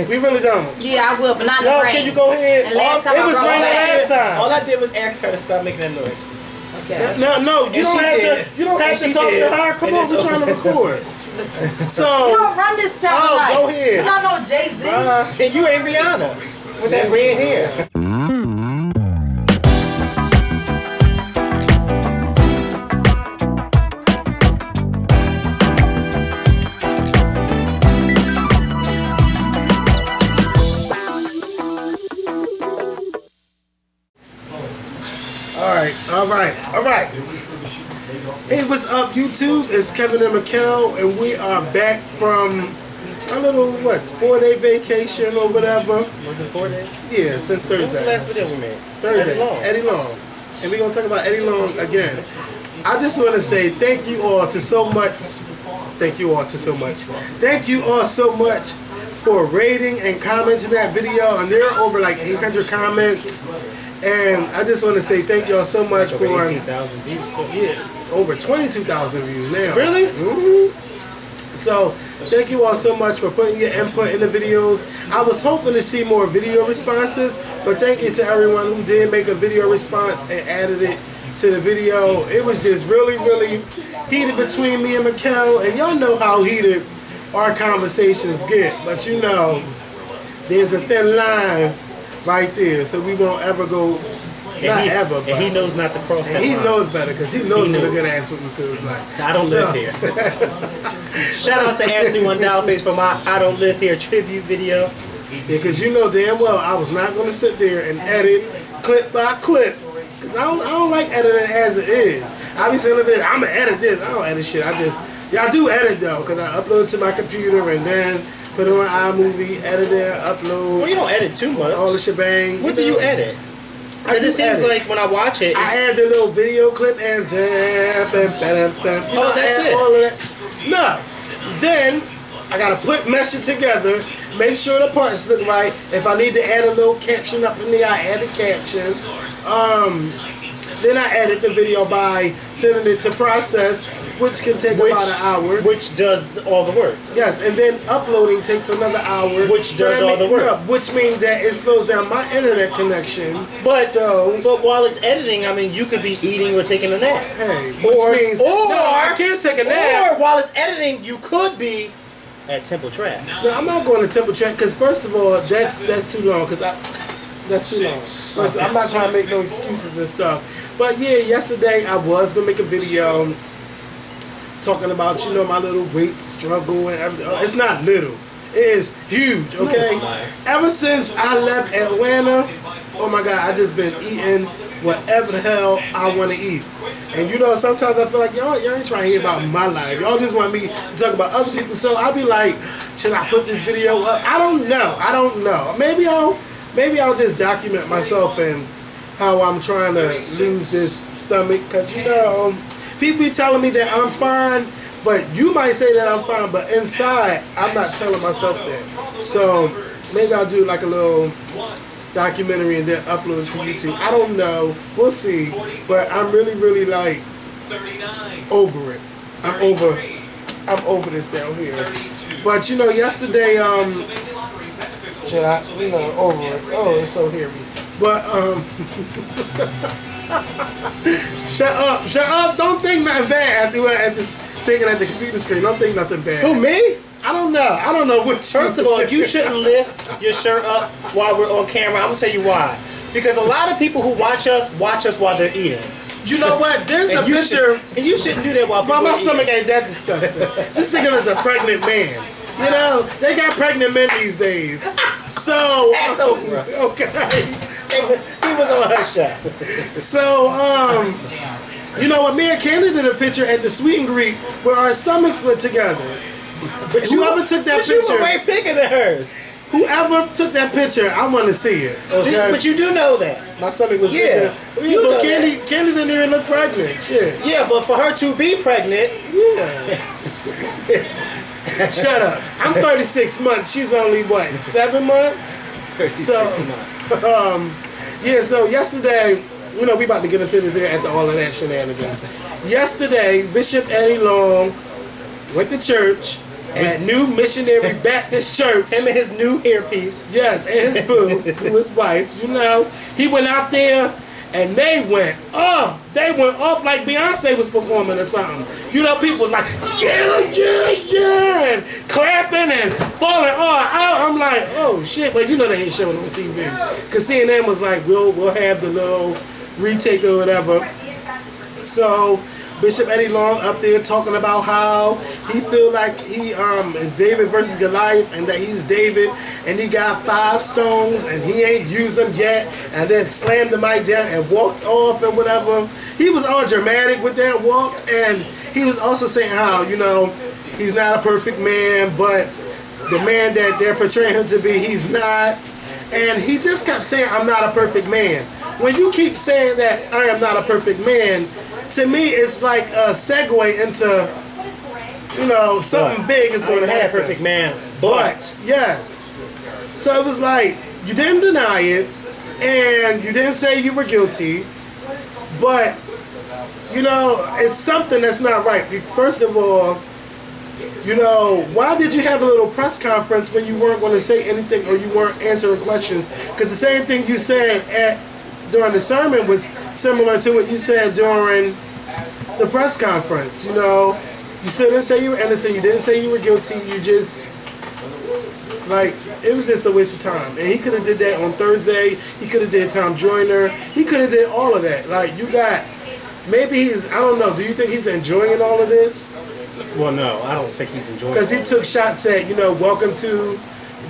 We really don't. Yeah, I will, but not in the rain. Can you go ahead? And last time it was raining last time. All I did was ask her to stop making that noise. Okay. No, you don't have to talk to her. Come on, we're trying to record. So you don't run this town. Oh, go ahead. You don't know Jay-Z. And you ain't Rihanna with that red hair. All right. Hey, what's up, YouTube? It's Kevin and Makael, and we are back from a little, 4-day vacation or whatever. Was it 4 days? Yeah, since Thursday. What was the last video we made? Thursday. Eddie Long. And we're going to talk about Eddie Long again. I just want to say thank you all so much. Thank you all so much for rating and commenting that video. And there are over like 800 comments. And I just want to say thank y'all so much for 18,000 views. Yeah, over 22,000 views now. Really? Mm-hmm. So thank you all so much for putting your input in the videos. I was hoping to see more video responses, but thank you to everyone who did make a video response and added it to the video. It was just really, really heated between me and Makael, and y'all know how heated our conversations get. But you know, there's a thin line right there, so we won't ever go. But he knows not to cross that line. He knows better because he knows what a good ass woman feels like. I don't live here. Shout out to Ashley One Dollface for my I Don't Live Here tribute video. Yeah, because you know damn well I was not going to sit there and edit clip by clip, because I don't like editing as it is. I be telling them I'm going to edit this. I don't edit shit. I do edit though, because I upload it to my computer and then put it on iMovie, edit it, upload. Well, you don't edit too much. All the shebang. What do you edit? Because it seems like when I watch it, I add the little video clip and that's it. All of that. No. Then I gotta mesh it together, make sure the parts look right. If I need to add a little caption up in there, I add a caption. Then I edit the video by sending it to process, which can take about an hour. Which does all the work. Yes, and then uploading takes another hour. Which does all the work. Yeah, which means that it slows down my internet connection. But while it's editing, I mean, you could be eating or taking a nap. Hey, I can't take a nap. Or while it's editing, you could be at Temple Trap. No, I'm not going to Temple Trap because first of all, that's too long. That's too long. First, I'm not trying to make no excuses and stuff. But yeah, yesterday I was gonna make a video talking about, my little weight struggle and everything. It's not little. It is huge, okay? Ever since I left Atlanta, oh my God, I just been eating whatever the hell I want to eat. And sometimes I feel like y'all ain't trying to hear about my life. Y'all just want me to talk about other people. So I'll be like, should I put this video up? I don't know. Maybe I'll just document myself and how I'm trying to lose this stomach. Because, people be telling me that I'm fine, but you might say that I'm fine, but inside, I'm not telling myself that. So maybe I'll do like a little documentary and then upload it to YouTube. I don't know. We'll see. But I'm really, really like over it. I'm over this down here. But yesterday, should I, over it. Oh, it's so hairy. But, shut up. Don't think nothing bad at this, thinking at the computer screen. Don't think nothing bad. Who, me? I don't know what. First of all, you shouldn't lift your shirt up while we're on camera. I'm going to tell you why. Because a lot of people who watch us while they're eating. You know what? There's a picture. And you shouldn't do that while people my stomach ain't that disgusting. Just think of it as a pregnant man. They got pregnant men these days. So, that's over. Okay. He was on her show. So, what? Me and Candy did a picture at the Sweet and Greet where our stomachs were together. But whoever took that picture, you were way bigger than hers. Whoever took that picture, I want to see it. Okay? But you do know that my stomach was bigger. Yeah, but Candy didn't even look pregnant. Shit. Yeah, but for her to be pregnant, Shut up. I'm 36 months. She's only, 7 months? 36 months. So yesterday, we about to get into the video after all of that shenanigans. Yesterday, Bishop Eddie Long went to church at New Missionary Baptist Church. Him and his new earpiece. Yes, and his boo, who his wife, you know. He went out there and they went off. They went off like Beyonce was performing or something. You know, people was like, yeah, yeah, yeah, and clapping and falling all out. I'm like, oh shit, but you know they ain't showing on TV. Cause CNN was like, we'll have the little retake or whatever. So Bishop Eddie Long up there talking about how he feel like he is David versus Goliath and that he's David and he got 5 stones and he ain't used them yet, and then slammed the mic down and walked off and whatever. He was all dramatic with that walk, and he was also saying how, you know, he's not a perfect man, but the man that they're portraying him to be, he's not. And he just kept saying, I'm not a perfect man. When you keep saying that I am not a perfect man, to me, it's like a segue into, you know, something big is going to happen. Perfect man. But, yes. So it was like, you didn't deny it, and you didn't say you were guilty, but, you know, it's something that's not right. First of all, you know, why did you have a little press conference when you weren't going to say anything or you weren't answering questions? Because the same thing you said during the sermon was similar to what you said during the press conference. You know, you still didn't say you were innocent, you didn't say you were guilty, you just, like, it was just a waste of time. And he could have did that on Thursday, he could have did Tom Joyner, he could have did all of that. Like, you got, maybe he's, I don't know, do you think he's enjoying all of this? Well, no, I don't think he's enjoying it. Because he took shots at, you know, welcome to,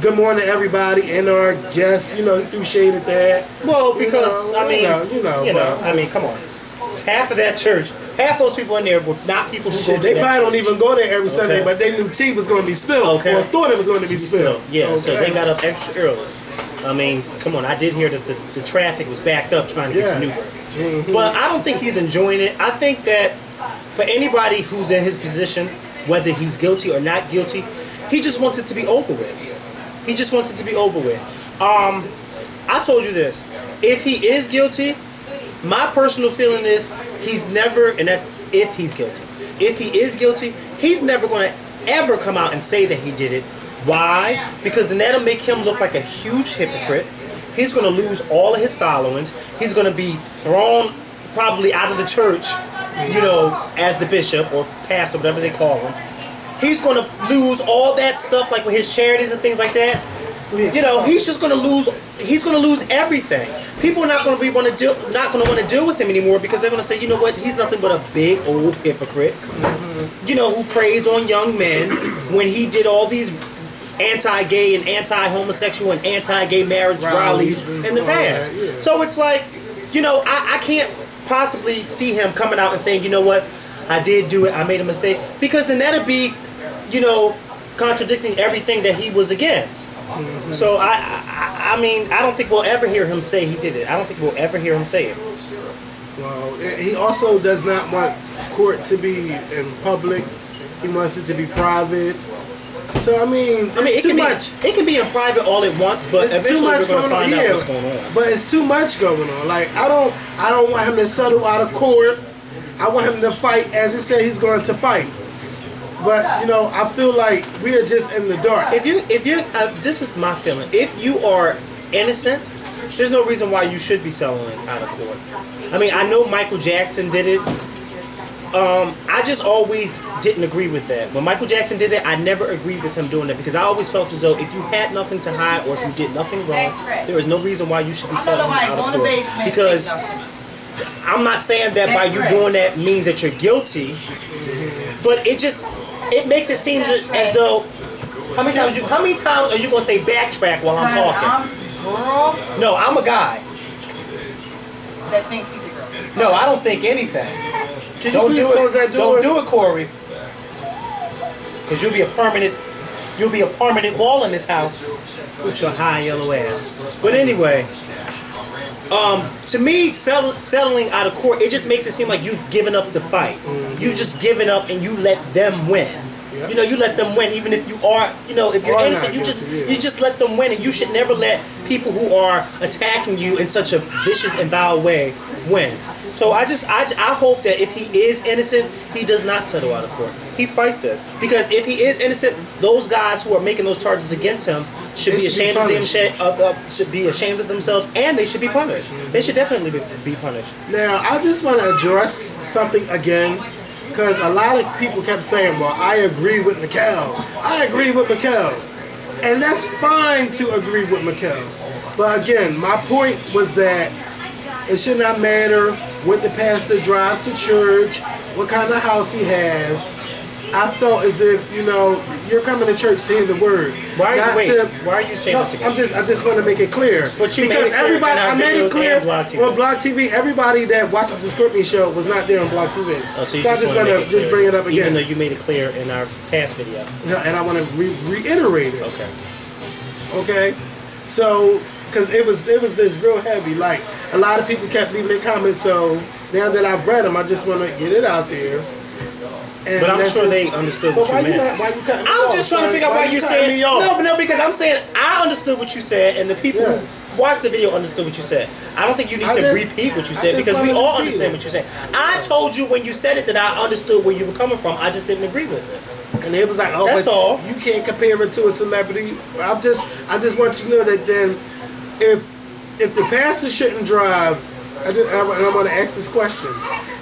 good morning everybody, and our guests, you know, he threw shade at that. Well, because, you know, I mean, come on. Half of that church, half those people in there were not people who go to they that probably church. don't even go there every Sunday, but they knew tea was going to be spilled, or thought it was going to be spilled. Yeah, okay. So they got up extra early. I mean, come on, I did hear that the traffic was backed up trying to get to Newport. Mm-hmm. But I don't think he's enjoying it. I think that for anybody who's in his position, whether he's guilty or not guilty, he just wants it to be over with. He just wants it to be over with. I told you this. If he is guilty, my personal feeling is he's never, and that's if he's guilty. If he is guilty, he's never going to ever come out and say that he did it. Why? Because then that'll make him look like a huge hypocrite. He's going to lose all of his followings. He's going to be thrown probably out of the church, you know, as the bishop or pastor, whatever they call him. He's going to lose all that stuff, like with his charities and things like that. You know, he's just going to lose. He's going to lose everything. People are not going to want to deal with him anymore because they're going to say, you know what? He's nothing but a big old hypocrite. You know, who preys on young men when he did all these anti-gay and anti-homosexual and anti-gay marriage rallies in the past. So it's like, you know, I can't possibly see him coming out and saying, you know what? I did do it. I made a mistake, because then that'd be, you know, contradicting everything that he was against. So I mean, I don't think we'll ever hear him say he did it. I don't think we'll ever hear him say it. Well, he also does not want court to be in public. He wants it to be private. So I mean, it's too much. It can be in private all at once, but it's eventually too much we're going to find out what's going on. But it's too much going on. Like I don't want him to settle out of court. I want him to fight as he said he's going to fight. But you know, I feel like we are just in the dark. If you, this is my feeling. If you are innocent, there's no reason why you should be settling out of court. I mean, I know Michael Jackson did it. I just always didn't agree with that. When Michael Jackson did it, I never agreed with him doing that, because I always felt as though if you had nothing to hide or if you did nothing wrong, there is no reason why you should be settling out of court. Because I'm not saying that by you doing that means that you're guilty, but it makes it seem as though how many times are you gonna say backtrack while I'm talking? No, I'm a guy that thinks he's a girl. No, I don't think anything. Don't do it. Don't do it, Corey. Because you'll be a permanent wall in this house with your high yellow ass. But anyway, to me, settling out of court, it just makes it seem like you've given up the fight. You just given up and you let them win. Yep. You know, you let them win, even if you are, you know, if you're innocent, you just let them win, and you should never let people who are attacking you in such a vicious and vile way win. So I hope that if he is innocent, he does not settle out of court. he fights this. Because if he is innocent, those guys who are making those charges against him should be ashamed should be ashamed of themselves, and they should be punished. They should definitely be punished. Now, I just want to address something again, because a lot of people kept saying, well, I agree with Makael. I agree with Makael. And that's fine to agree with Makael. But again, my point was that it should not matter what the pastor drives to church, what kind of house he has. I felt as if, you're coming to church to hear the word. Why are you saying this again? I just want to make it clear. But you because I made it clear on Blog TV. Everybody that watches the Skorpion show was not there on Blog TV. Oh, so I just want to just bring it up again. Even though you made it clear in our past video. Yeah, and I want to reiterate it. Okay. So, because it was this real heavy. Like, a lot of people kept leaving their comments. So now that I've read them, I just want to get it out there. And but I'm sure they understood what you meant. I'm just trying to figure out why you saying no, because I'm saying I understood what you said, and the people who watched the video understood what you said. I don't think you need to repeat what you said because we all understand what you said. I told you when you said it that I understood where you were coming from. I just didn't agree with it. And it was like, oh, that's all. You can't compare it to a celebrity. I just want you to know that then, if the pastor shouldn't drive, and I want to ask this question: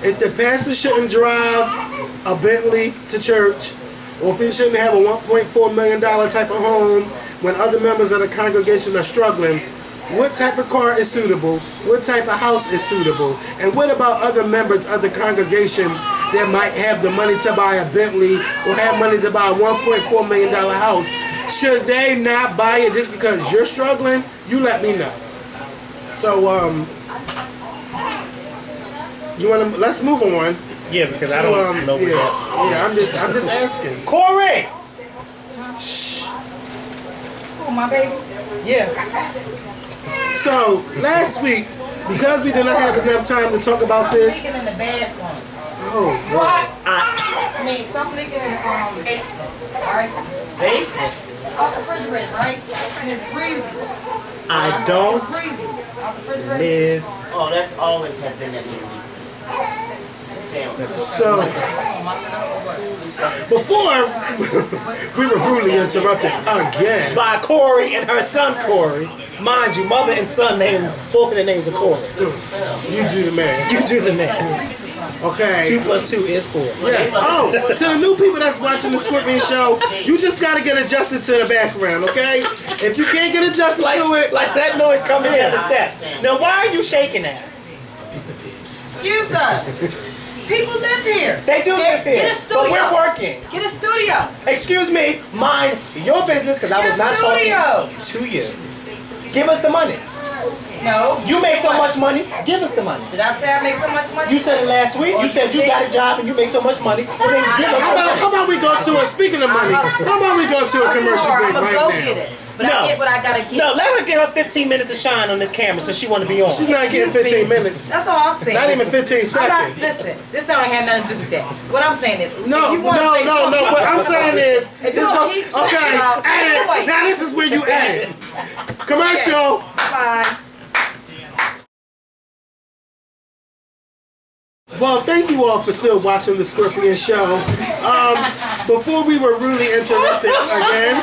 if the pastor shouldn't drive a Bentley to church, or if he shouldn't have a $1.4 million type of home when other members of the congregation are struggling, what type of car is suitable? What type of house is suitable? And what about other members of the congregation that might have the money to buy a Bentley or have money to buy a $1.4 million house? Should they not buy it just because you're struggling? You let me know. So, let's move on. Yeah, because I don't know where I'm just asking. Corey! Shh. Oh, my baby? Yeah. So, last week, because we did not have enough time to talk about this. I'm in the bathroom. Oh, what? Some nigga in the basement, right? Basement? Off the refrigerator, right? And it's breezy. I don't live. Oh, that's always have been that movie. So, before we were rudely interrupted again by Corey and her son Corey. Mind you, mother and son both of their names are Corey. You do the math. You do the math. Okay. 2 + 2 is 4. Yes. Oh, to the new people that's watching the Skorpion show, you just gotta get adjusted to the background, okay? If you can't get adjusted to it, like that noise coming down the steps. Now, why are you shaking that? Excuse us. People live here. They do live here. Get a studio. But we're working. Get a studio. Excuse me. Mind your business, because I was not talking to you. Give us the money. No. You make so much money. Give us the money. Did I say I make so much money? You said it last week. You said you got a job and you make so much money. Well, then give us the money. How about we go to a, speaking of money, how about we go to a commercial break right now? Get it. But I get what I gotta get. No, let her get her 15 minutes of shine on this camera since she want to be on. She's not getting 15 minutes. That's all I'm saying. Not even 15 seconds. Listen, this don't have nothing to do with that. What I'm saying is, no. What I'm saying is, okay, edit. Now this is where you edit. Commercial. Bye. Well, thank you all for still watching the Skorpion show. Before we were rudely interrupted again,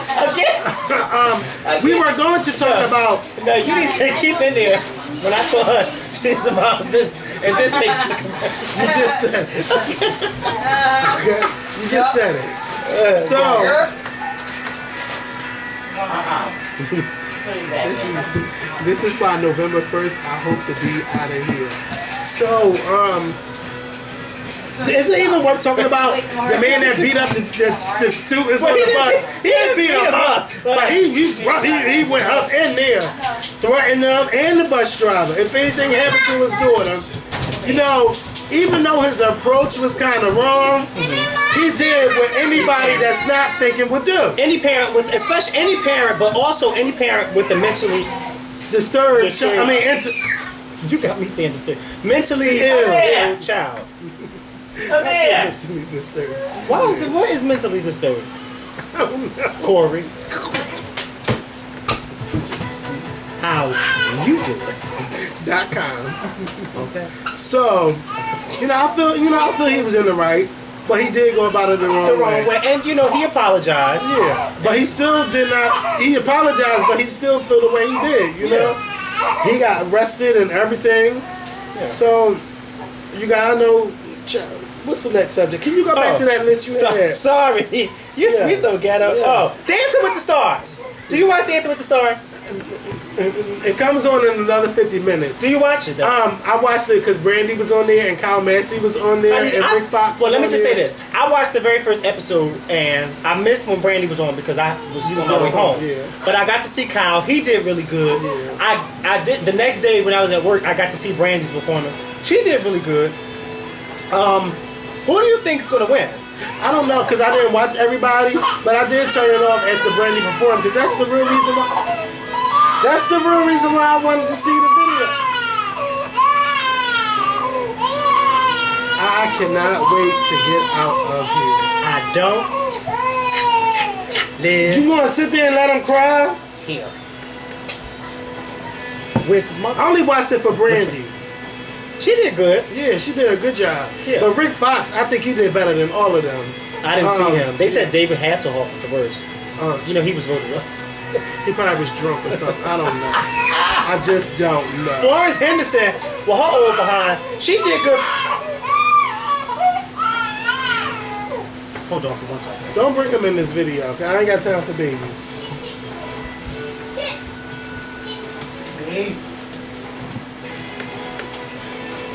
we were going to talk about. No, you need to keep in there. When I told her she's about this, and then take it to commercial. You just said it. Okay, you just said it. So. This is by November 1st. I hope to be out of here. So, is it even worth talking about the man that beat up the students on the bus? He didn't beat them up, but he went up in there, threatened them and the bus driver. If anything happened to his daughter, even though his approach was kind of wrong, he did what anybody that's not thinking would do. Any parent especially any parent, but also any parent with a mentally disturbed. You got me saying disturbed. Mentally ill child. Mentally disturbed. What is mentally disturbed? I don't know. Corey. How you do it? .com. Okay. So, I feel he was in the right. But he did go about it the wrong way. And you know, he apologized. Yeah, but he still did not. He apologized, but he still felt the way he did. You know, he got arrested and everything. Yeah. So you gotta know. What's the next subject? Can you go back to that list you had? Sorry, we so ghetto. Yes. Oh, Dancing with the Stars. Do you watch Dancing with the Stars? It comes on in another 50 minutes. Do you watch it though? I watched it because Brandy was on there and Kyle Massey was on there and Rick Fox. Well, let me just say this: I watched the very first episode and I missed when Brandy was on because I was on my way home. Yeah. But I got to see Kyle. He did really good. Yeah. I did the next day when I was at work. I got to see Brandy's performance. She did really good. Who do you think's gonna win? I don't know because I didn't watch everybody, but I did turn it off at the Brandy performance because that's the real reason why. That's the real reason why I wanted to see the video. I cannot wait to get out of here. I don't live. You gonna sit there and let him cry? Here. Where's his mother? I only watched it for Brandy. She did good. Yeah, she did a good job. Yeah. But Rick Fox, I think he did better than all of them. I didn't see him. They said David Hasselhoff was the worst. You know, he was voted up. He probably was drunk or something. I don't know. I just don't know. Florence Henderson, well, her old behind, she did good. Hold on for 1 second. Don't bring him in this video, okay? I ain't got time for babies.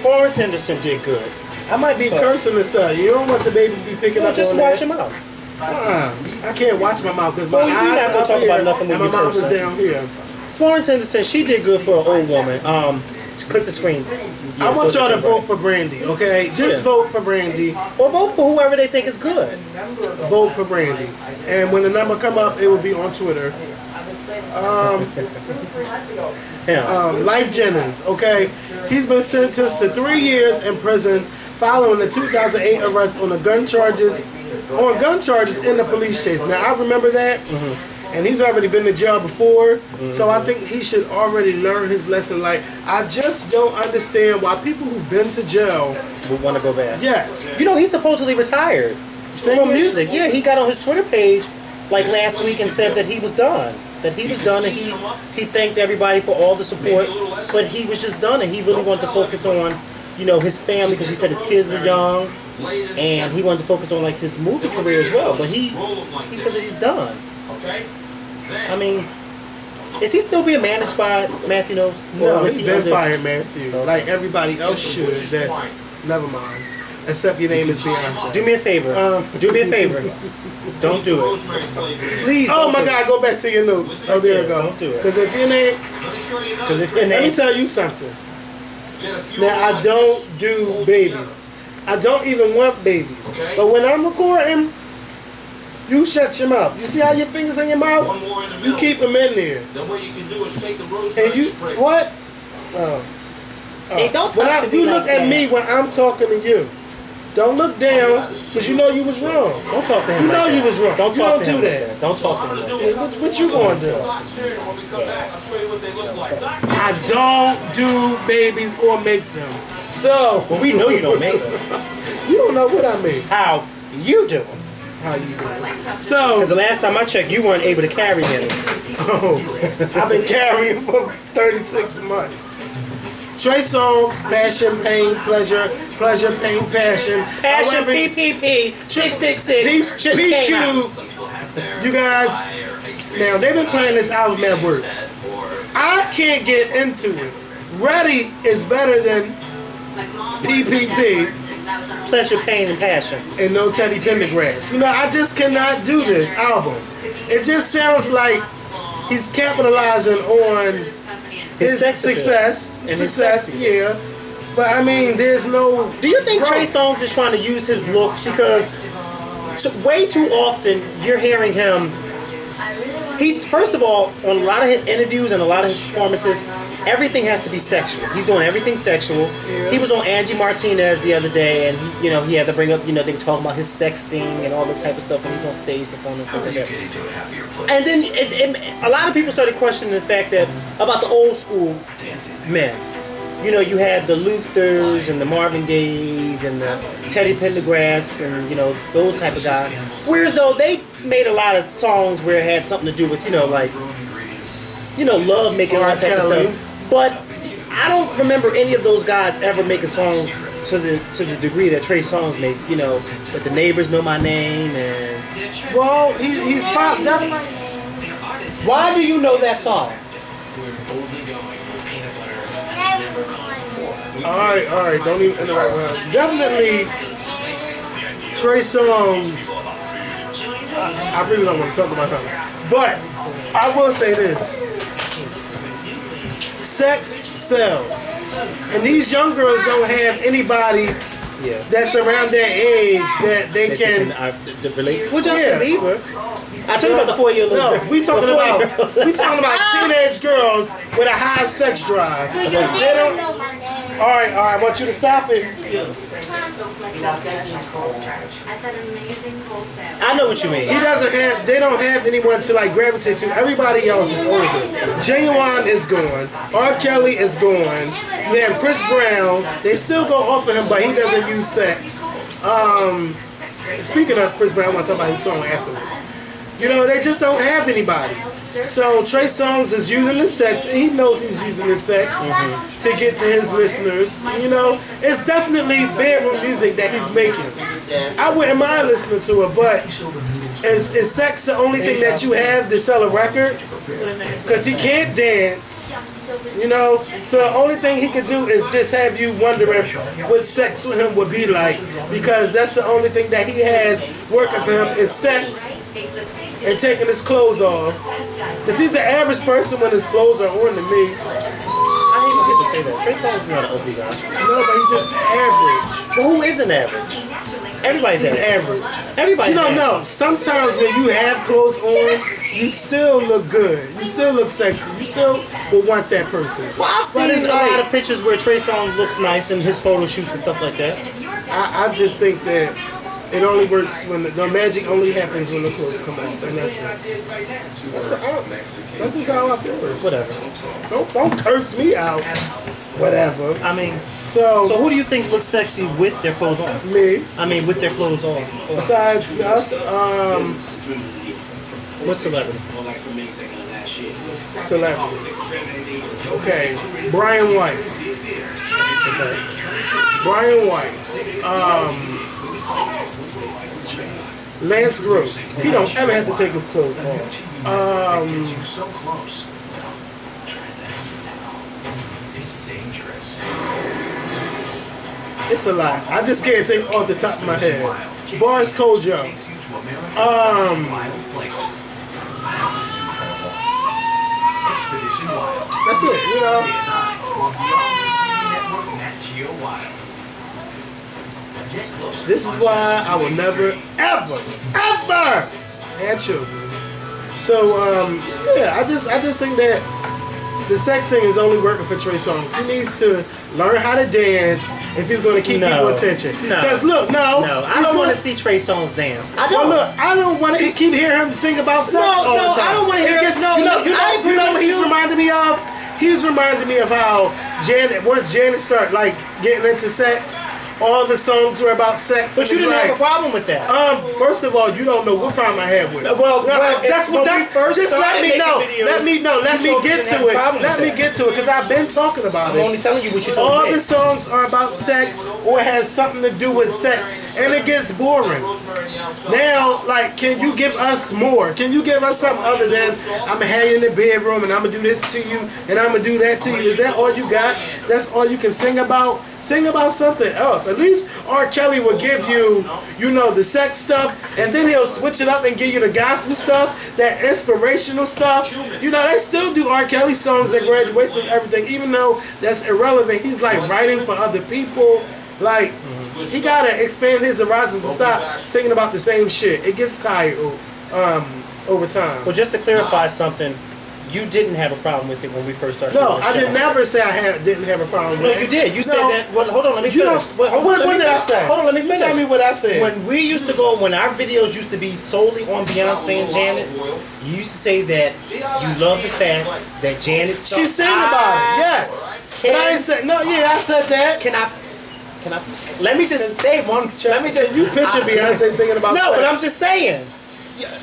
Florence Henderson did good. I might be cursing and stuff. You don't want the baby to be picking up Just on watch that. him out. I can't watch my mouth because my Well, eyes you're not gonna up talk here about nothing and when my you mouth is cursing. down here. Florence Henderson, she did good for an old woman. Click the screen. I want y'all to vote for Brandy, okay? Just vote for Brandy. Or vote for whoever they think is good. Vote for Brandy. And when the number come up, it will be on Twitter. Life Jennings, okay? He's been sentenced to 3 years in prison following the 2008 arrest on gun charges in the police chase. Now, I remember that. And he's already been to jail before, so I think he should already learn his lesson. Like, I just don't understand why people who've been to jail would want to go back. Yes. You know, he's supposedly retired from music. Yeah, he got on his Twitter page like last week and said that he was done. That he was done and he thanked everybody for all the support, but he was just done and he really wanted to focus on, you know, his family because he said his kids were young and he wanted to focus on like his movie career as well. But he said that he's done. I mean, is he still being managed by Matthew Knowles? No, he's been fired, Matthew. Okay. Like everybody else should. That's never mind. Except your name is Beyonce. Do me a favor. Do me a favor. Don't do it. Please. Oh my God, go back to your notes. Oh, there you go. Don't do it. Because if your name, let me tell you something. Now I don't do babies. I don't even want babies. But when I'm recording, you shut your mouth. You see how your fingers in your mouth? You keep them in there. Then what you can do is take the rose and you what? See, don't talk to me you like look at me when I'm talking to you. Don't look down because you know you was wrong. Don't talk to him. You know like you was wrong. Don't talk to him. Do that. Don't talk to him. Hey, what you gonna do? I don't do babies or make them. So well, we know you don't make them. You don't know what I make. How you doing? How you doing? So because the last time I checked, you weren't able to carry any. Oh, I've been carrying for 36 months. Trey Songz, passion, pain, pleasure, pleasure, pain, passion. Passion, PPP, 666, PQ. You guys, now they've been playing this album at work. I can't get into it. Ready is better than PPP. Pleasure, pain, and passion. And no Teddy Pendergrass. You know, I just cannot do this album. It just sounds like he's capitalizing on his success, yeah. But I mean, there's no. Do you think Trey Songz is trying to use his looks because way too often you're hearing him? He's first of all on a lot of his interviews and a lot of his performances, everything has to be sexual. He's doing everything sexual. Yeah. He was on Angie Martinez the other day, and he had to bring up, they were talking about his sexting and all that type of stuff, and he's on stage performing things like that. And then a lot of people started questioning the fact that about the old school men. you know, you had the Luthers and the Marvin Gayes and the Teddy Pendergrass and, you know, those type of guys. Whereas though they made a lot of songs where it had something to do with, you know, like, you know, love making all that type of stuff. But I don't remember any of those guys ever making songs to the degree that Trey Songz made. You know, but the neighbors know my name and. Well, he's fine. Why do you know that song? All right. Don't even interrupt. Definitely, Trey Songz. I really don't want to talk about him, but I will say this: sex sells, and these young girls don't have anybody that's around their age that they can relate. Well, Justin Bieber. I talking about the 4-year-old. No, we talking about teenage girls with a high sex drive. They don't. All right. I want you to stop it. I know what you mean. They don't have anyone to like gravitate to. Everybody else is older. Genuine is gone. R. Kelly is gone. You have Chris Brown. They still go off of him, but he doesn't use sex. Speaking of Chris Brown, I want to talk about his song afterwards. You know, they just don't have anybody. So Trey Songz is using the sex, and he knows he's using the sex to get to his listeners. You know, it's definitely bedroom music that he's making. I wouldn't mind listening to it, but is sex the only thing that you have to sell a record? Because he can't dance. You know, so the only thing he could do is just have you wondering what sex with him would be like, because that's the only thing that he has working for him is sex and taking his clothes off. Because he's an average person when his clothes are on to me. I hate to say that. Trey Songz is not an ugly guy. No, but he's just average. But who isn't average? Everybody's average. Everybody's average. No. Sometimes when you have clothes on, you still look good. You still look sexy. You still will want that person. Well, I've seen a lot of pictures where Trey Songz looks nice in his photo shoots and stuff like that. I just think that it only works when the magic only happens when the clothes come off, and that's it. That's just how I feel. Whatever. Don't curse me out. Whatever. I mean, so who do you think looks sexy with their clothes on? Me. I mean, with their clothes on. Besides us, what celebrity? Celebrity. Okay, Brian White. Okay. Brian White. Lance Gross. He don't ever have to take his clothes off. It's a lot. I just can't think off the top of my head. Boris Kojo. That's it, you know. This is why I will never, ever have children. So, yeah, I just think that the sex thing is only working for Trey Songz. He needs to learn how to dance if he's going to keep people's attention. Because look, I don't want to see Trey Songz dance. I don't want to keep hearing him sing about sex all the time. I don't want to hear him. You know what he's reminding me of? He's reminding me of how once Janet started like getting into sex, all the songs were about sex. But you didn't have a problem with that. First of all, you don't know what problem I had with it. Well, that's what we first just let me know. Let me get to it. Let me get to it, because I've been talking about it. I'm only telling you what you told me. All the songs are about sex or it has something to do with sex, and it gets boring. Now, like, can you give us more? Can you give us something other than I'm gonna have you in the bedroom and I'm gonna do this to you and I'm gonna do that to you? Is that all you got? That's all you can sing about? Sing about something else. At least R. Kelly will give you, you know, the sex stuff, and then he'll switch it up and give you the gospel stuff, that inspirational stuff. You know, they still do R. Kelly songs at graduation and everything, even though that's irrelevant. He's like writing for other people. Like, he gotta expand his horizons and stop singing about the same shit. It gets tired over time. Well, just to clarify something, you didn't have a problem with it when we first started. No, I did never say I didn't have a problem with it. No, you did. You said that. Well, hold on, let me finish. What did I say? Hold on, let me finish. Tell me what I said. When our videos used to be solely on Beyonce and Janet, you used to say that you love the fact that Janet she sang about it, yes. But I ain't said no. Yeah, I said that. Can I? Let me just say one. Let me just. You picture Beyonce singing about. No, sex. but I'm just saying.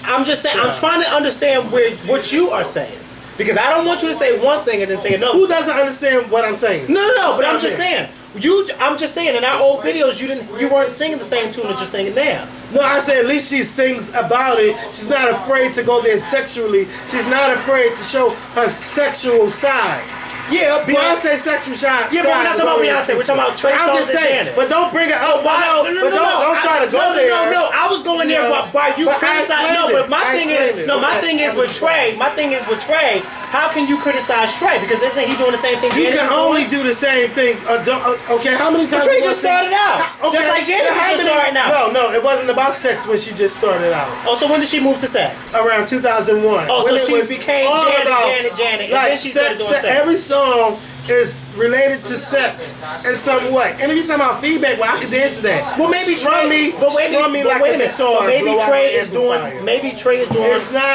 I'm just saying. I'm trying to understand what you are saying. Because I don't want you to say one thing and then say another. Who doesn't understand what I'm saying? No, but I'm just saying. I'm just saying. In our old videos, you weren't singing the same tune that you're singing now. No, I said at least she sings about it. She's not afraid to go there sexually. She's not afraid to show her sexual side. Yeah, Beyonce's sexual side. Yeah, but we're not talking about Beyonce. We're talking about Trey Songz and Janet. But don't bring it up. Why? No, don't try to go there. No. I was going there by you criticizing. No, but my thing is with Trey. My thing is with Trey. How can you criticize Trey? Because isn't he doing the same thing? You can only do the same thing. Okay, how many times? Trey just started out. Okay, just like Janet just started out. No, it wasn't about sex when she just started out. Oh, so when did she move to sex? Around 2001. Oh, so she became Janet, and then she started doing sex. Every song is related to sex in some way. And if you're talking about feedback, well, I could dance to that. Well, maybe strum me like a guitar. Maybe Trey is doing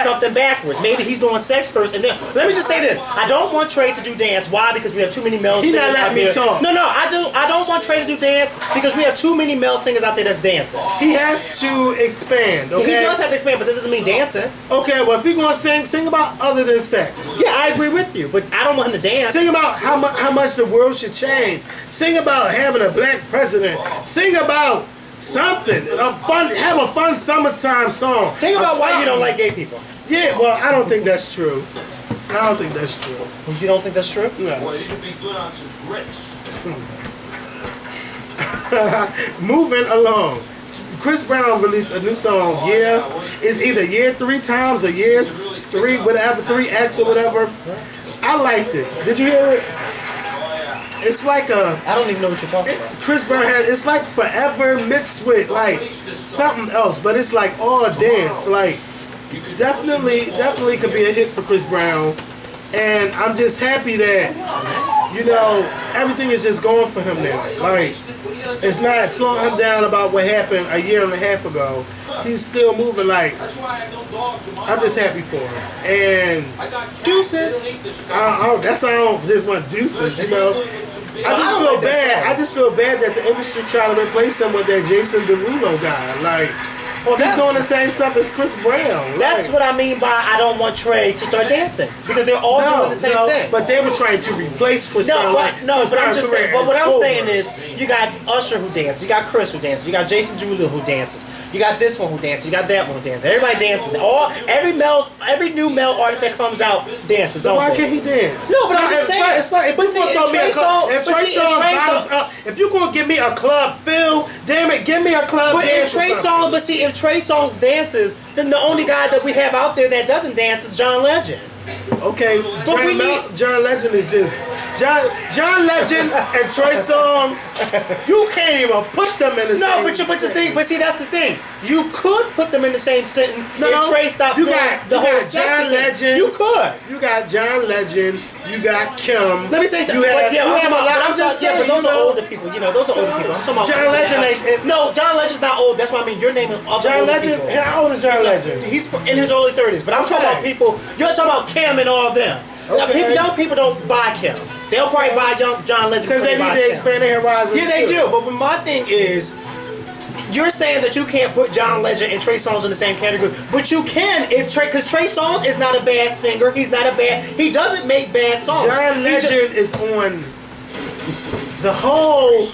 something backwards. Maybe he's doing sex first, and then let me just say this: I don't want Trey to do dance. Why? Because we have too many male singers. He's not letting me talk. No, I don't want Trey to do dance because we have too many male singers out there that's dancing. He has to expand. Okay, he does have to expand, but that doesn't mean dancing. Okay, well, if you're gonna sing about other than sex. Yeah, I agree with you, but I don't want him to dance. Sing about how much the world should change. Sing about having a black president. Sing about something. Have a fun summertime song. Sing about why you don't like gay people. Yeah, well, I don't think that's true. I don't think that's true. You don't think that's true? No. Well, you should be good on some grits. Moving along. Chris Brown released a new song. Yeah, it's either year 3 times or year 3, whatever, 3X or whatever. I liked it. Did you hear it? It's like I don't even know what you're talking about. Chris Brown it's like Forever mixed with like something else, but it's like all dance. Like definitely could be a hit for Chris Brown. And I'm just happy that, everything is just going for him now. Like, it's not slowing him down about what happened a year and a half ago. He's still moving. Like, I'm just happy for him. And deuces. That's why I don't just want deuces, I just feel bad that the industry trying to replace him with that Jason Derulo guy. Like, he's doing the same stuff as Chris Brown. That's what I mean by I don't want Trey to start dancing, because they're all doing the same thing. But they were trying to replace Chris Brown. But I'm just saying. But what I'm saying is, you got Usher who dances, you got Chris who dances, you got Jason Derulo who dances, you got this one who dances, you got that one who dances. Everybody dances. Every new male artist that comes out dances. So why can't he dance? No, but I'm just saying. If you're gonna give me a club feel, damn it, give me a club dance. If Trey Songz dances, then the only guy that we have out there that doesn't dance is John Legend. Okay, John Legend is just John Legend and Trey Songz. You can't even put them in the same. No, but see, that's the thing. You could put them in the same sentence if Trey stopped doing the whole John Legend. You could. You got John Legend. You got Kim. Let me say something. But those are older people. Those are older people. I'm talking about John Legend. No, John Legend's not old. That's what I mean. You're naming John Legend. How old is John Legend? He's in his early 30s. But I'm talking about people. You're talking about Kim and all of them. Okay. Young people don't buy Kim. They'll probably buy young John Legend because they need to expand their horizons. Yeah, they do. But my thing is, you're saying that you can't put John Legend and Trey Songz in the same category, but you can because Trey Songz is not a bad singer. He doesn't make bad songs. John Legend is on the whole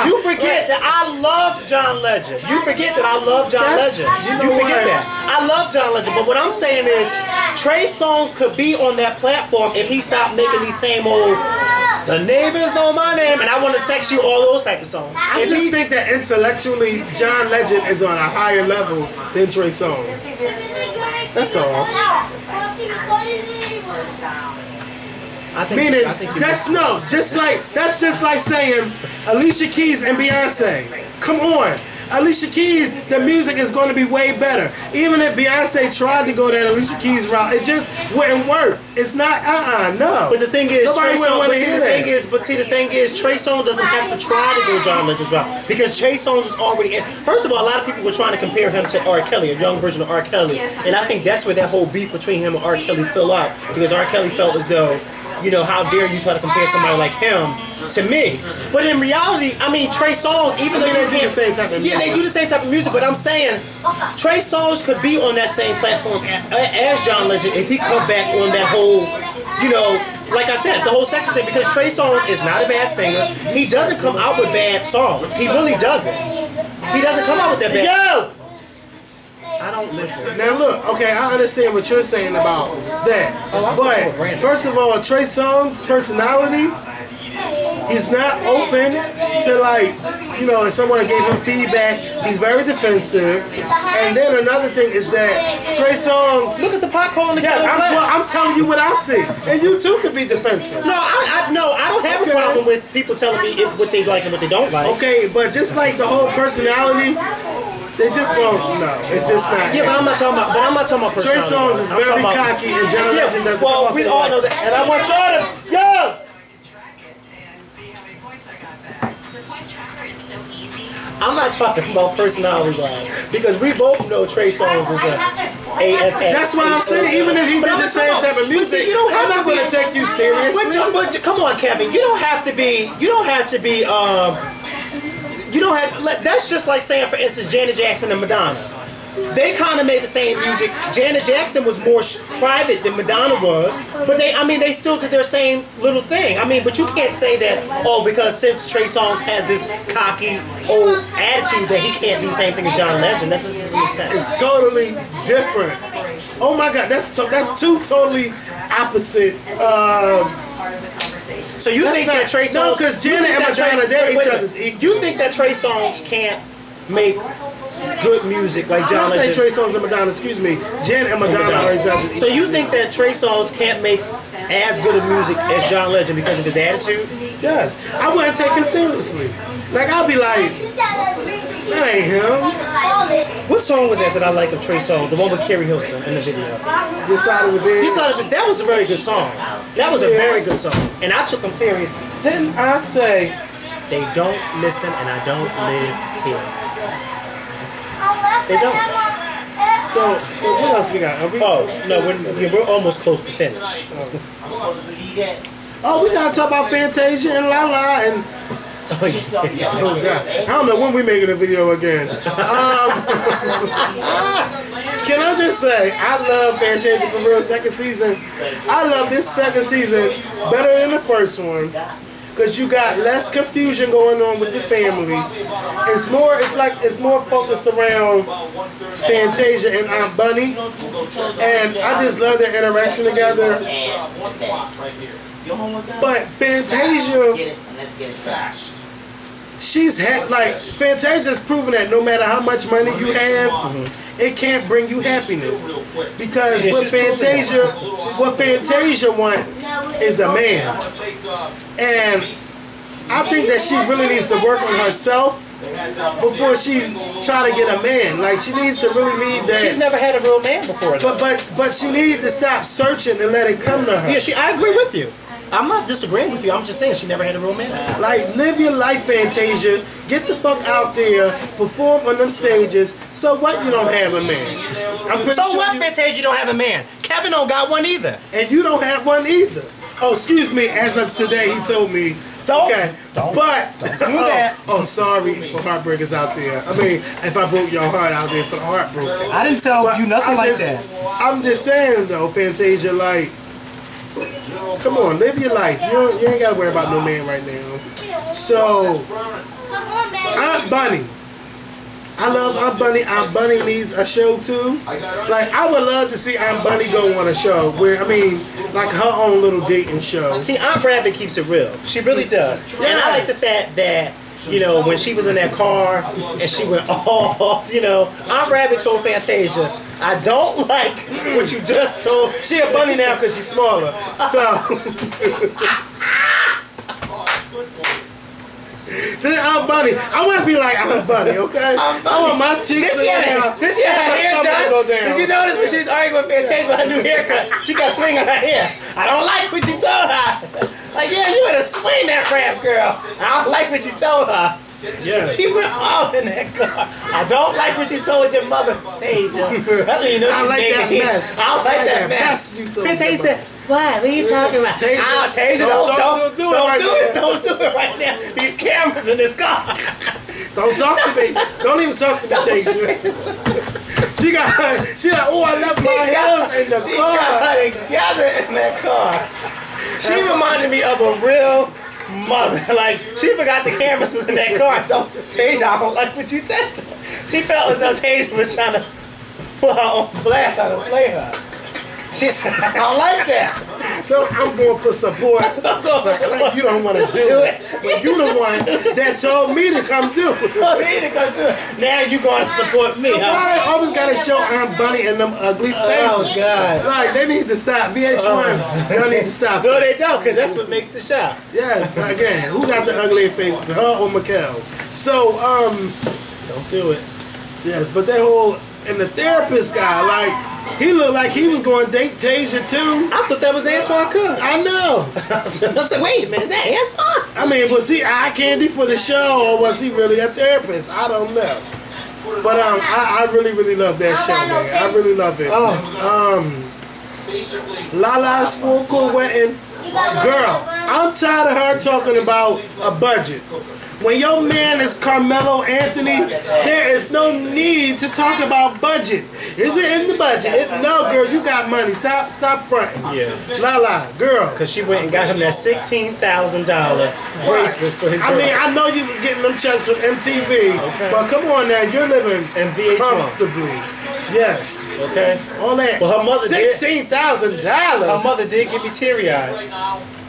You forget that I love John Legend. You forget that I love John Legend. You forget that. I love John Legend, but what I'm saying is, Trey Songz could be on that platform if he stopped making these same old "the neighbors know my name" and "I want to sex you," all those type of songs. I just think that intellectually, John Legend is on a higher level than Trey Songz. That's all. That's just like saying Alicia Keys and Beyonce. Come on. Alicia Keys, the music is going to be way better. Even if Beyonce tried to go that Alicia Keys route, it just wouldn't work. It's not, no. But the thing is, nobody would want to hear that. The thing is, Trey Songz doesn't have to try to go John Legend's route, because Trey Songz is already in. First of all, a lot of people were trying to compare him to R. Kelly, a young version of R. Kelly, and I think that's where that whole beef between him and R. Kelly fell out, because R. Kelly felt as though you know, how dare you try to compare somebody like him to me? But in reality, I mean, Trey Songz, even though they do the same type of music. Yeah, they do the same type of music, but I'm saying Trey Songz could be on that same platform as John Legend if he come back on that whole, you know, like I said, the whole second thing, because Trey Songz is not a bad singer. He doesn't come out with bad songs. He really doesn't. He doesn't come out with that bad. Yo! I don't listen. Now look, okay, I understand what you're saying about that. But first of all, Trey Songz's personality, he's not open to, like, you know, if someone gave him feedback, he's very defensive. And then another thing is that Trey Songz, look at the pot calling the I'm telling you what I see. And you too could be defensive. No, I don't have a problem with people telling me what they like and what they don't like. Okay, but just like the whole personality, they just don't. No, it's just not. Yeah, but I'm not talking about personality. Trey Songz is very cocky, and John Legend doesn't come up. We all know that, and I want y'all to yo. I'm not talking about personality wise, because we both know Trey Songz is a ASS. That's what I'm saying. Even if he did the same type of music, you don't have I'm not going to take you seriously. But come on, Kevin. You don't have to be. That's just like saying, for instance, Janet Jackson and Madonna. They kind of made the same music. Janet Jackson was more private than Madonna was, but they still did their same little thing. I mean, but you can't say that, because since Trey Songz has this cocky old attitude that he can't do the same thing as John Legend. That just doesn't make sense. It's totally different. Oh my God, that's two totally opposite. So you think that Trey Songz? No, because Janet and Madonna, they're each other's equal. You think that Trey Songz can't make good music like John Legend? I say Trey Songz and Madonna, excuse me. Janet and Madonna are exactly equal. So you think that Trey Songz can't make as good of music as John Legend because of his attitude? Yes. I wouldn't take him seriously. Like, I'll be like, that ain't him. What song was that I like of Trey Songz? The one with Carrie Hilson in the video. This Side of the Bed. That was a very good song. That was a very good song. And I took him serious. Then I say, they don't listen and I don't live here. They don't. So what else we got? We're almost close to finish. We gotta talk about Fantasia and Lala and. Oh God! I don't know when we making a video again. Can I just say I love Fantasia for real. Second season, I love this second season better than the first one. Because you got less confusion going on with the family. It's more focused around Fantasia and Aunt Bunny. And I just love their interaction together. But Fantasia, Fantasia's proven that no matter how much money you have, it can't bring you happiness. Because what Fantasia wants is a man. And I think that she really needs to work on herself before she try to get a man. Like, she needs to really need that. She's never had a real man before. But she needs to stop searching and let it come to her. Yeah, I agree with you. I'm not disagreeing with you. I'm just saying she never had a real man. Like, live your life, Fantasia. Get the fuck out there. Perform on them stages. So what you don't have a man? Fantasia, you don't have a man? Kevin don't got one either. And you don't have one either. Oh, excuse me. As of today, he told me. Don't do that. Sorry for heartbreakers out there. I mean, if I broke your heart out there for the heartbroken. I didn't tell you nothing like that. I'm just saying, though, Fantasia, like, come on, live your life. You ain't got to worry about no man right now. So, Aunt Bunny. I love Aunt Bunny. Aunt Bunny needs a show too. Like, I would love to see Aunt Bunny go on a show where, like her own little dating show. See, Aunt Rabbit keeps it real. She really does. Yes. And I like the fact that, when she was in that car and she went off, Aunt Rabbit told Fantasia, I don't like what you just told. She a bunny now because she's smaller. So. Aunt Bunny. I want to be like Aunt Bunny, okay? I want my cheeks to go down. This year her hair done. Did you notice when she was arguing with Fantasia about her new haircut? She got swing on her hair. I don't like what you told her. Like, yeah, you better swing that crap, girl. I don't like what you told her. Yeah. She went off in that car. I don't like what you told your mother, Fantasia. I like that mess. I don't like that mess. Fantasia said, What are you talking about? Tasia, Tasia, don't do it Don't do it right now. These cameras in this car. Don't talk to me. Don't even talk to me, Tasia. She like, oh, I left my heels in the car. Got her together in that car. She reminded me of a real mother. Like, she forgot the cameras was in that car. Tasia, I don't like what you said. She felt as though Tasia was trying to put her on flash, trying to play her. She said, I don't like that. So I'm going for support. Like you don't want to do it. But you the one that told me to come do it. Now you going to support me, Why they always got to show Aunt Bunny and them ugly faces? Oh, God. Like, they need to stop. VH1, y'all need to stop. No, they don't, because that's what makes the show. Yes, again, who got the ugly faces? Her or Makael? So, Don't do it. yes, but that whole, and the therapist guy, like, he looked like he was going to date Tasia too. I thought that was Antoine Cook. I know. I said, wait a minute, is that Antoine? I mean, was he eye candy for the show or was he really a therapist? I don't know. But I really, really love that show, man. I really love it. Lala's full court wedding. Girl, I'm tired of her talking about a budget. When your man is Carmelo Anthony, there is no need to talk about budget. Is it in the budget? No, girl, you got money. Stop fronting. Yeah. Lala, girl. Because she went and got him that $16,000 bracelet for his birthday. I mean, I know you was getting them checks from MTV, but come on now, you're living And VH1. comfortably. Yes. Okay. All that. Well, her mother did. $16,000. Her mother did give me teary-eyed.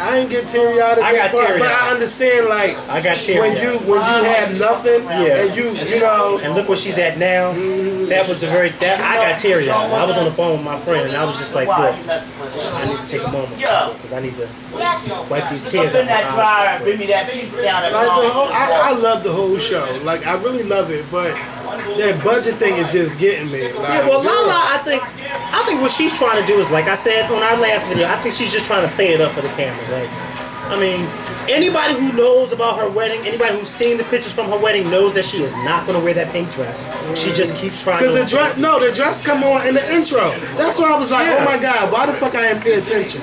I ain't get teary-eyed. I got teary-eyed. But I understand, like, I got teary-eyed. when you have nothing, and you know. And look where she's at now. That was I got teary-eyed. I was on the phone with my friend, and I was just like, look, I need to take a moment because I need to wipe these tears out Open that my dryer eyes. and bring me that piece down at Like the home. whole, I love the whole show. Like, I really love it, but that budget thing is just getting me. Like, Yeah, well, Lala, I think what she's trying to do is, like I said on our last video, I think she's just trying to play it up for the cameras. Like, I mean, anybody who knows about her wedding, anybody who's seen the pictures from her wedding knows that she is not going to wear that pink dress. She just keeps trying to. Because the dress come on in the intro. That's why I was like, oh my God, why the fuck I didn't pay attention?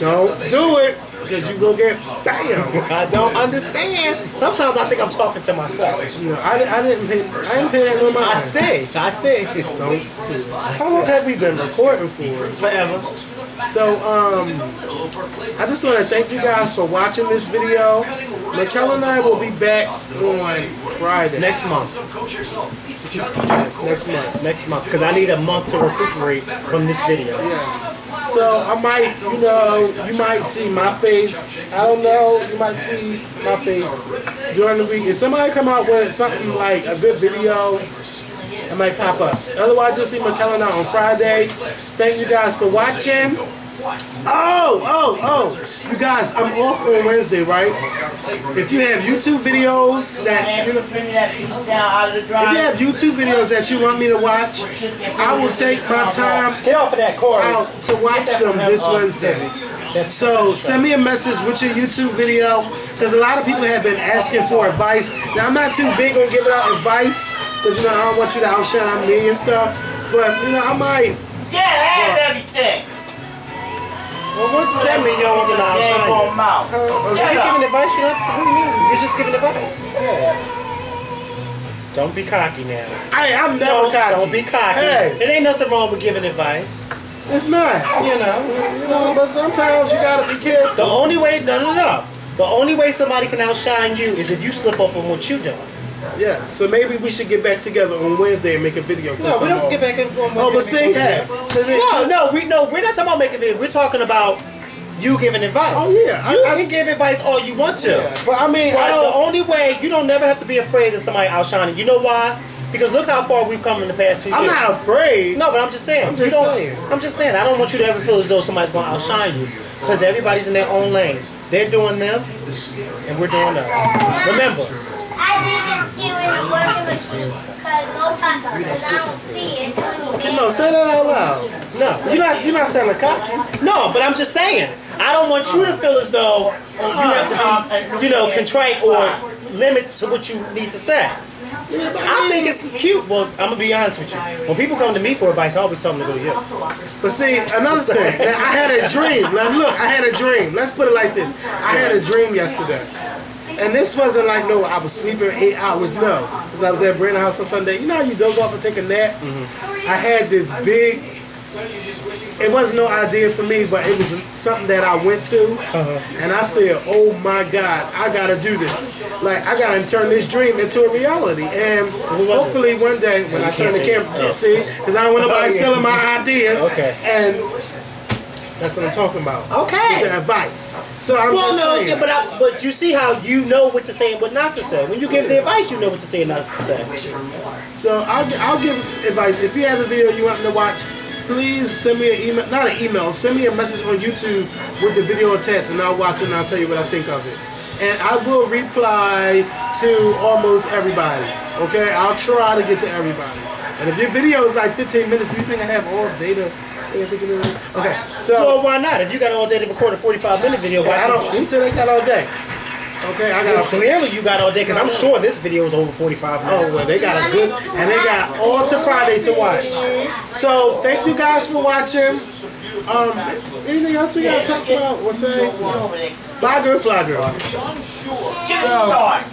Don't do it, because you will get bam. I don't understand. Sometimes I think I'm talking to myself. No, I didn't pay that no mind. I see. Don't do it. How long have we been recording for? Forever. So, I just want to thank you guys for watching this video. Makael and I will be back on Friday. Next month. Yes, next month. Next month. Because I need a month to recuperate from this video. Yes. So, I might, you might see my face. I don't know. You might see my face during the week. If somebody come out with something like a good video, it might pop up. Otherwise, you'll see Makael and I on Friday. Thank you guys for watching. Oh, you guys, I'm off on Wednesday, right? If you have YouTube videos that, Bring me that piece down out of the if dryer. you have YouTube videos that you want me to watch, I will take my time Get off of that cord. out to watch them this Wednesday. So send me a message with your YouTube video, because a lot of people have been asking for advice. Now, I'm not too big on giving out advice, because I don't want you to outshine me and stuff. But I might. Yeah, I have everything. Well, what does that mean? You don't want to know how Dang shiny? on mouth. You're giving advice? What do you mean? You're just giving advice. Yeah. Don't be cocky now. I'm never cocky. Don't be cocky. Hey. It ain't nothing wrong with giving advice. It's not. But sometimes you gotta be careful. The only way, no. The only way somebody can outshine you is if you slip up on what you doing. Yeah, so maybe we should get back together on Wednesday and make a video. No, we don't get back in. Oh, but see, hey. So then, we're not talking about making videos. We're talking about you giving advice. Oh, yeah. You can give advice all you want to. Yeah, but I mean, But the only way, you don't never have to be afraid of somebody outshining. You know why? Because look how far we've come in the past 2 years. I'm not afraid. No, but I'm just saying. I'm just saying. I don't want you to ever feel as though somebody's going to outshine you. Because everybody's in their own lane. They're doing them, and we're doing us. Remember. I think it's you in the washing machine because I don't see it. No, say that out loud. No. You're not sounding cocky. No, but I'm just saying. I don't want you to feel as though you have to be, contrite or limit to what you need to say. Yeah, but I think it's cute. Well, I'm gonna be honest with you. When people come to me for advice, I always tell them to go to you. But see, another thing. Now, I had a dream. Now, look, I had a dream. Let's put it like this. I had a dream yesterday. And this wasn't like, no, I was sleeping 8 hours. No. Because I was at Brandon's house on Sunday. You know how you doze off and take a nap? I had this big... It wasn't no idea for me, but it was something that I went to, and I said, "Oh my God, I gotta do this! Like I gotta turn this dream into a reality." And hopefully one day when I turn the camera, see, because I don't want nobody stealing my ideas. Okay. And that's what I'm talking about. Okay. With the advice. So I'm just saying. Yeah, but you see how you know what to say and what not to say. When you give the advice, you know what to say and not to say. So I'll give advice. If you have a video you want me to watch, please send me an email, not an email, send me a message on YouTube with the video attached and I'll watch it and I'll tell you what I think of it. And I will reply to almost everybody, okay? I'll try to get to everybody. And if your video is like 15 minutes, do you think I have all data? 15 minutes? Okay, so... Well, why not? If you got all day to record a 45-minute video, why I don't... Who said I got all day? Okay, I got... Clearly you got all day, because I'm sure this video is over 45 minutes. Oh, well, they got a good... And they got all to Friday to watch. So, thank you guys for watching. Anything else we got to talk about or say? Bye, girl, fly girl. Get it started.